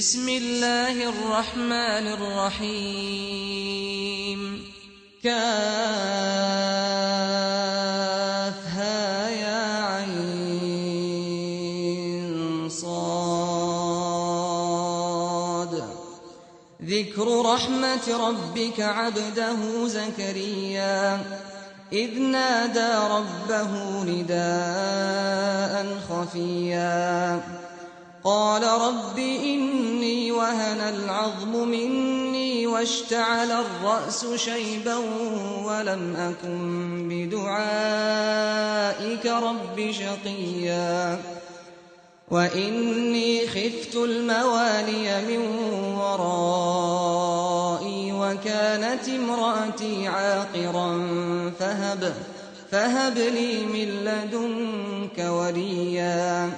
بسم الله الرحمن الرحيم كافها يا عين صاد ذكر رحمة ربك عبده زكريا إذ نادى ربه نداء خفيا قال رب إني وهن العظم مني واشتعل الرأس شيبا ولم أكن بدعائك رب شقيا وإني خفت الموالي من ورائي وكانت امرأتي عاقرا فهب لي من لدنك وليا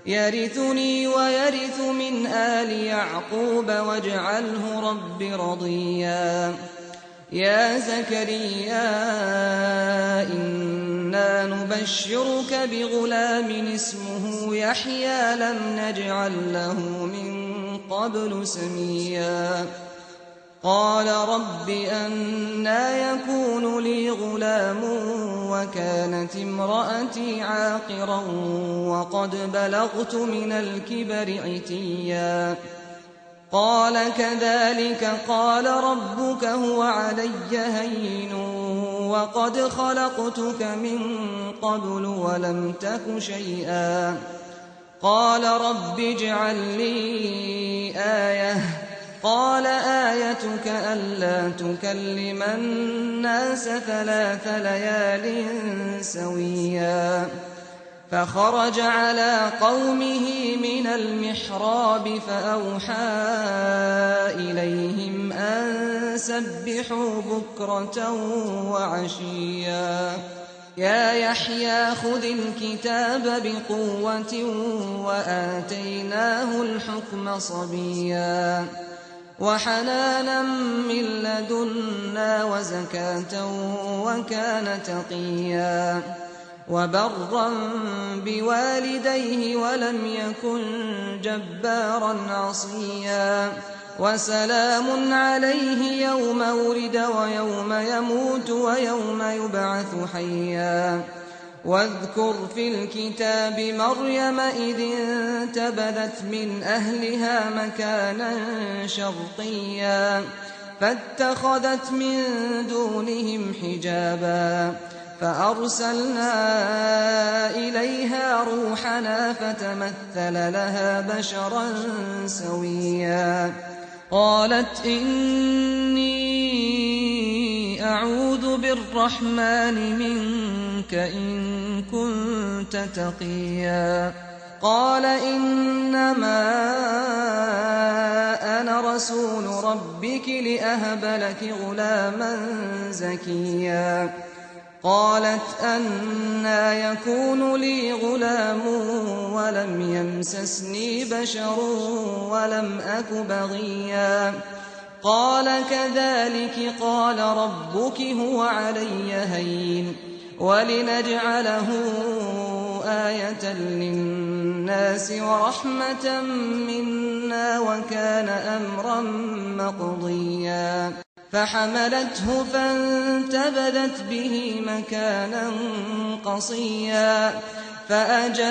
يرثني ويرث من آل يعقوب واجعله رب رضيا يا زكريا إنا نبشرك بغلام اسمه يحيى لم نجعل له من قبل سميا قال رب أنى يكون لي غلام وكانت امرأتي عاقرا وقد بلغت من الكبر عتيا قال كذلك قال ربك هو علي هين وقد خلقتك من قبل ولم تك شيئا قال رب اجعل لي آية قال آيتك ألا تكلم الناس 3 ليال سويا فخرج على قومه من المحراب فأوحى إليهم أن سبحوا بكرة وعشيا يا يحيى خذ الكتاب بقوة وآتيناه الحكم صبيا وحنانا من لدنا وزكاة وكان تقيا وبرا بوالديه ولم يكن جبارا عصيا وسلام عليه يوم ولد ويوم يموت ويوم يبعث حيا واذكر في الكتاب مريم إذ انتبذت من أهلها مكانا شرقيا فاتخذت من دونهم حجابا فأرسلنا إليها روحنا فتمثل لها بشرا سويا قالت إني أعوذ بالرحمن منك إن كنت تقيا قال إنما أنا رسول ربك لأهب لك غلاما زكيا قالت أنى يكون لي غلام ولم يمسسني بشر ولم أك بغيا قال كذلك قال ربك هو علي هين ولنجعله آية للناس ورحمة منا وكان أمرا مقضيا فحملته فانتبذت به مكانا قصيا فأجاءها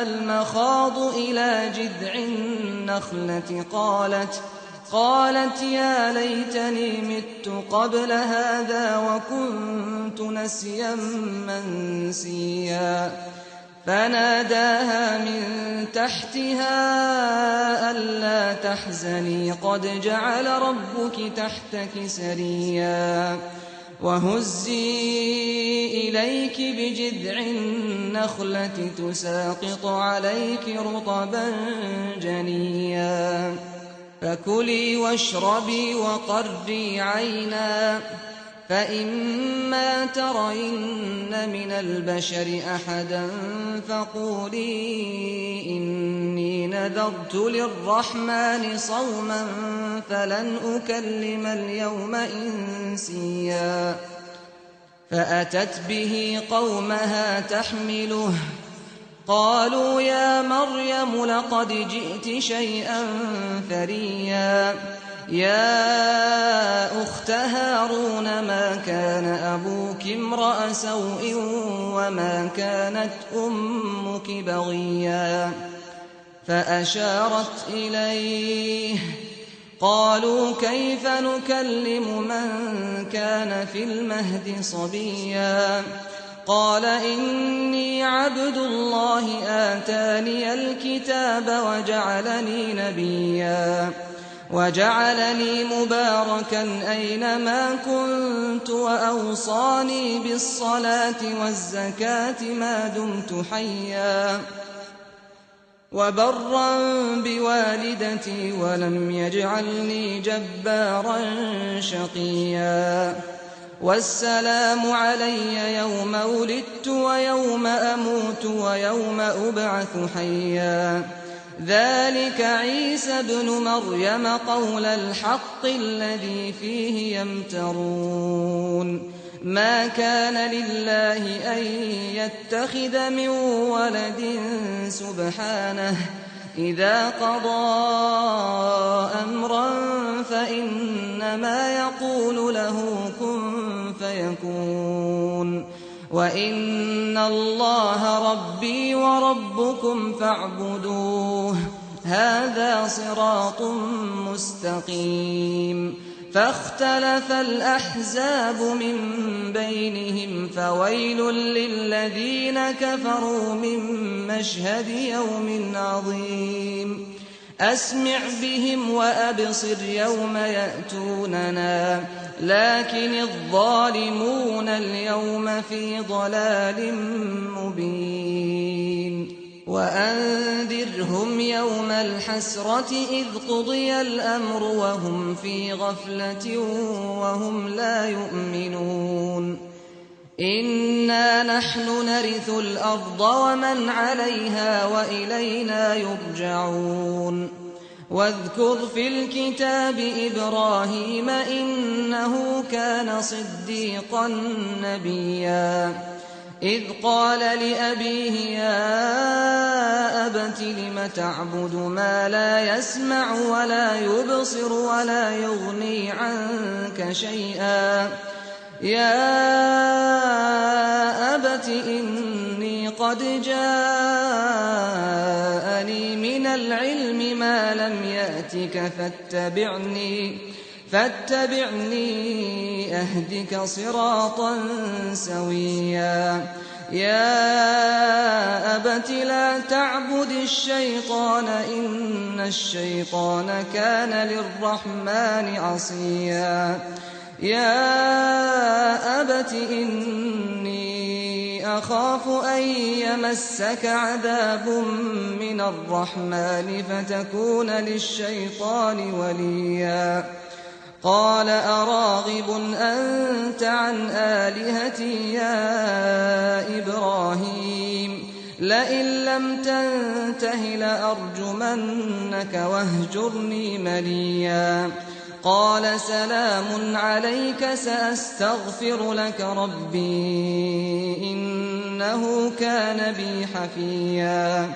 المخاض إلى جذع النخلة قالت يا ليتني مت قبل هذا وكنت نسيا منسيا فناداها من تحتها ألا تحزني قد جعل ربك تحتك سريا وهزي إليك بجذع النخلة تساقط عليك رطبا جنيا فكلي واشربي وقري عينا فإما ترين من البشر أحدا فقولي إني نذرت للرحمن صوما فلن أكلم اليوم إنسيا فأتت به قومها تحمله قالوا يا مريم لقد جئت شيئا فريا يا أخت هارون ما كان أبوك امرأ سوء وما كانت أمك بغيا فأشارت إليه قالوا كيف نكلم من كان في المهد صبيا قال إني عبد الله آتاني الكتاب وجعلني نبيا وجعلني مباركا أينما كنت وأوصاني بالصلاة والزكاة ما دمت حيا وبرا بوالدتي ولم يجعلني جبارا شقيا والسلام علي يوم ولدت ويوم أموت ويوم أبعث حيا ذلك عيسى ابن مريم قول الحق الذي فيه يمترون ما كان لله أن يتخذ من ولد سبحانه إذا قضى أمرا فإنما يقول له كن فيكون وإن الله ربي وربكم فاعبدوه هذا صراط مستقيم فاختلف الأحزاب من بينهم فويل للذين كفروا من مشهد يوم عظيم أسمع بهم وأبصر يوم يأتوننا لكن الظالمون اليوم في ضلال مبين وأنذرهم يوم الحسرة إذ قضي الأمر وهم في غفلة وهم لا يؤمنون إنا نحن نرث الأرض ومن عليها وإلينا يرجعون واذكر في الكتاب إبراهيم إنه كان صديقا نبيا إذ قال لأبيه يا أبت لم تعبد ما لا يسمع ولا يبصر ولا يغني عنك شيئا يا أبت إني قد جاءني من العلم ما لم يأتك فاتبعني أهدك صراطا سويا يا أبت لا تعبد الشيطان إن الشيطان كان للرحمن عصيا يا أبت إني أخاف أن يمسك عذاب من الرحمن فتكون للشيطان وليا قال أراغب أنت عن آلهتي يا إبراهيم لئن لم تنته لأرجمنك واهجرني مليا قال سلام عليك سأستغفر لك ربي إنه كان بي حفيا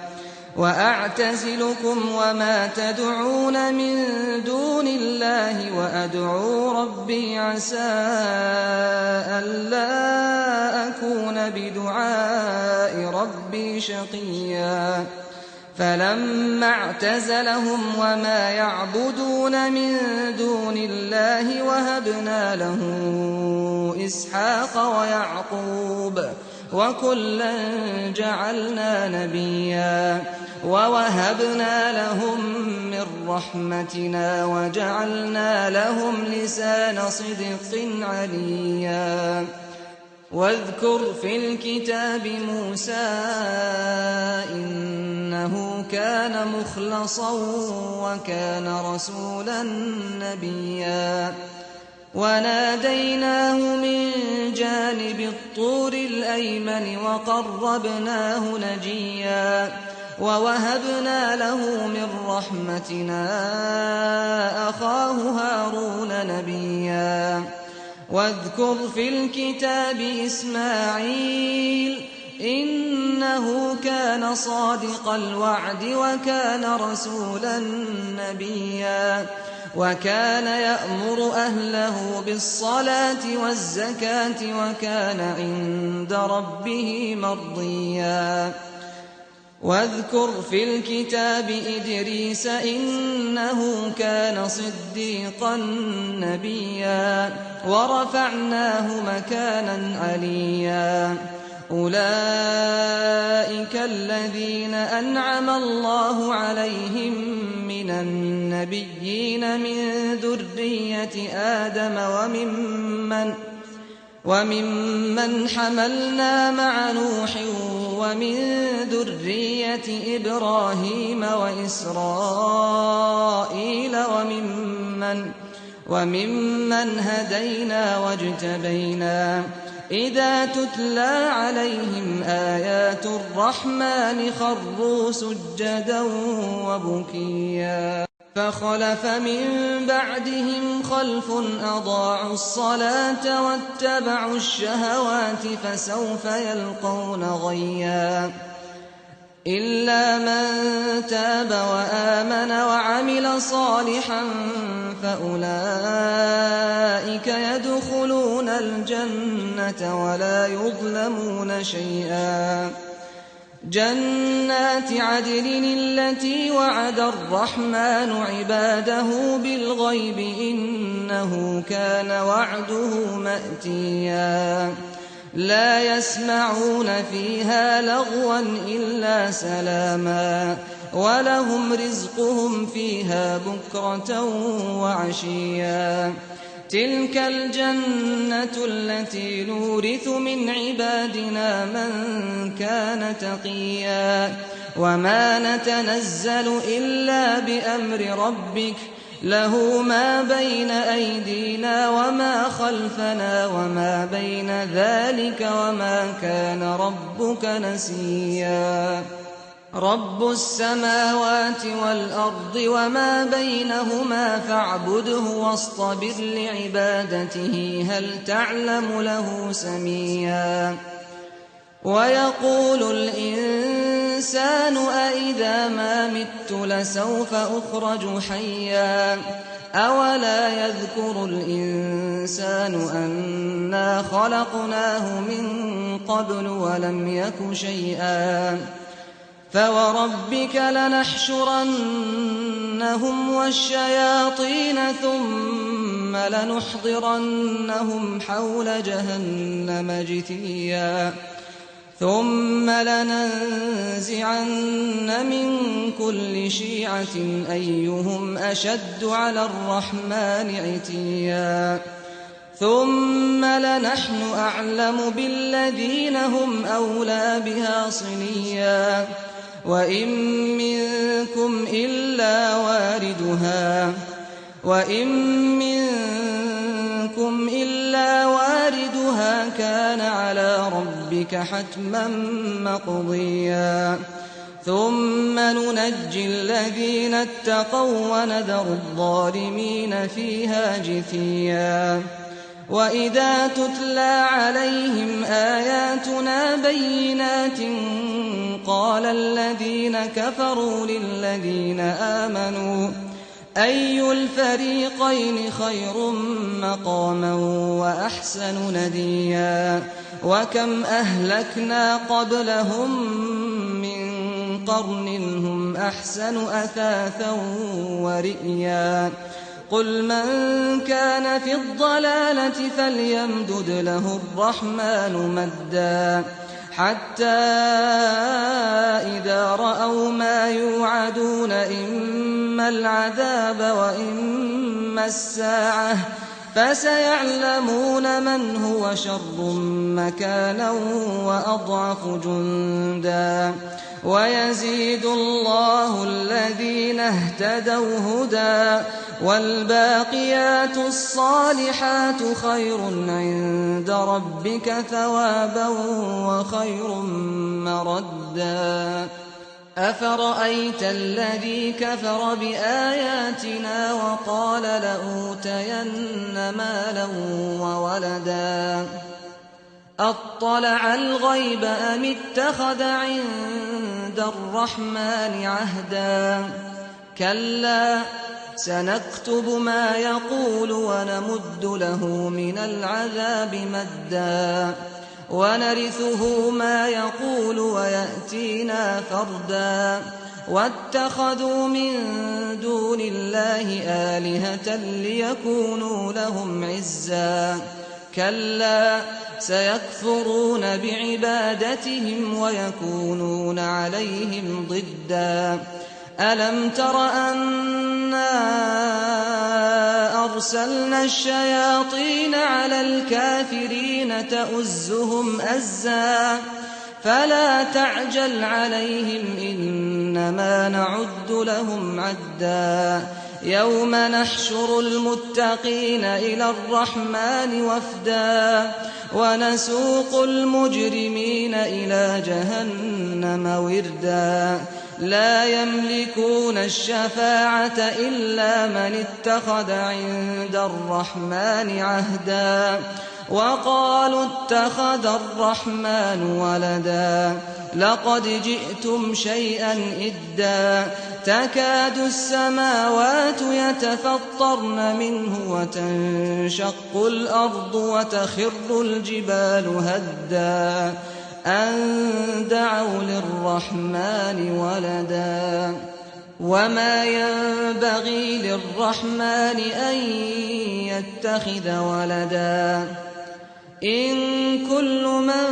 وأعتزلكم وما تدعون من دون الله وأدعو ربي عسى ألا أكون بدعاء ربي شقيا فلما اعتزلهم وما يعبدون من دون الله وهبنا له إسحاق ويعقوب وكلا جعلنا نبيا ووهبنا لهم من رحمتنا وجعلنا لهم لسان صدق عليا واذكر في الكتاب موسى إنه كان مخلصا وكان رسولا نبيا وناديناه من جانب الطور الأيمن وقربناه نجيا ووهبنا له من رحمتنا أخاه هارون نبيا واذكر في الكتاب إسماعيل إنه كان صادق الوعد وكان رسولا نبيا وكان يأمر أهله بالصلاة والزكاة وكان عند ربه مرضيا واذكر في الكتاب إدريس إنه كان صديقا نبيا ورفعناه مكانا عليا أولئك الذين أنعم الله عليهم من النبيين من ذرية آدم وممن حملنا مع نوح ومن ذرية إبراهيم وإسرائيل وممن هدينا واجتبينا إذا تتلى عليهم آيات الرحمن خروا سجدا وبكيا فخلف من بعدهم خلف أضاعوا الصلاة واتبعوا الشهوات فسوف يلقون غيا إلا من تاب وآمن وعمل صالحا فأولئك يدخلون الجنة ولا يظلمون شيئا جنات عدن التي وعد الرحمن عباده بالغيب إنه كان وعده مأتيا لا يسمعون فيها لغوا إلا سلاما ولهم رزقهم فيها بكرة وعشيا تلك الجنة التي نورث من عبادنا من كان تقيا وما نتنزل إلا بأمر ربك له ما بين أيدينا وما خلفنا وما بين ذلك وما كان ربك نسيا رب السماوات والأرض وما بينهما فاعبده واصطبر لعبادته هل تعلم له سميا ويقول الإنسان أإذا ما مت لسوف أخرج حيا أولا يذكر الإنسان أنا خلقناه من قبل ولم يك شيئا فوربك لنحشرنهم والشياطين ثم لنحضرنهم حول جهنم جثيا ثم لننزعن من كل شيعة أيهم أشد على الرحمن عتيا ثم لنحن أعلم بالذين هم أولى بها صليا وإن منكم إلا واردها كان على ربك حتما مقضيا ثم ننجي الذين اتقوا ونذر الظالمين فيها جثيا وإذا تتلى عليهم آياتنا بينات قال الذين كفروا للذين آمنوا أي الفريقين خير مقاما وأحسن نديا وكم أهلكنا قبلهم من قرن هم أحسن أثاثا ورئيا قل من كان في الضلالة فليمدد له الرحمن مدا حتى إذا رأوا ما يوعدون إما العذاب وإما الساعة فسيعلمون من هو شر مكانا وأضعف جندا ويزيد الله الذين اهتدوا هدى والباقيات الصالحات خير عند ربك ثوابا وخير مردا أفرأيت الذي كفر بآياتنا وقال لأوتين مالا وولدا أطلع الغيب أم اتخذ عند الرحمن عهدا كلا سنكتب ما يقول ونمد له من العذاب مدا ونرثه ما يقول ويأتينا فردا واتخذوا من دون الله آلهة ليكونوا لهم عزا كلا سيكفرون بعبادتهم ويكونون عليهم ضدا ألم تر أنا أرسلنا الشياطين على الكافرين تؤزهم أزا فلا تعجل عليهم إنما نعد لهم عدا يوم نحشر المتقين إلى الرحمن وفدا ونسوق المجرمين إلى جهنم وردا لا يملكون الشفاعة إلا من اتخذ عند الرحمن عهدا وقالوا اتخذ الرحمن ولدا لقد جئتم شيئا إدا تكاد السماوات يتفطرن منه وتنشق الأرض وتخر الجبال هدا أن دعوا للرحمن ولدا وما ينبغي للرحمن أن يتخذ ولدا إن كل من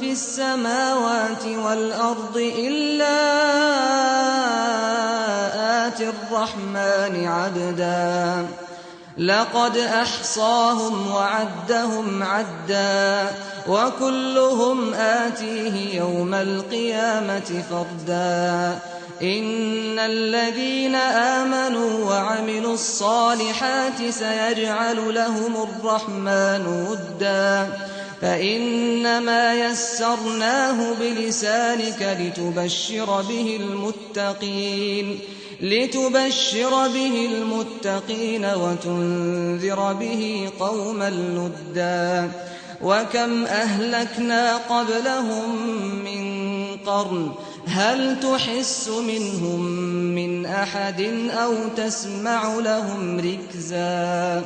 في السماوات والأرض إلا آتي الرحمن عبدا لقد أحصاهم وعدهم عدا وكلهم آتيه يوم القيامة فردا إن الذين آمنوا وعملوا الصالحات سيجعل لهم الرحمن ودا فإنما يسرناه بلسانك لتبشر به المتقين وتنذر به قوما لدا وكم أهلكنا قبلهم من قرن هل تحس منهم من أحد أو تسمع لهم ركزا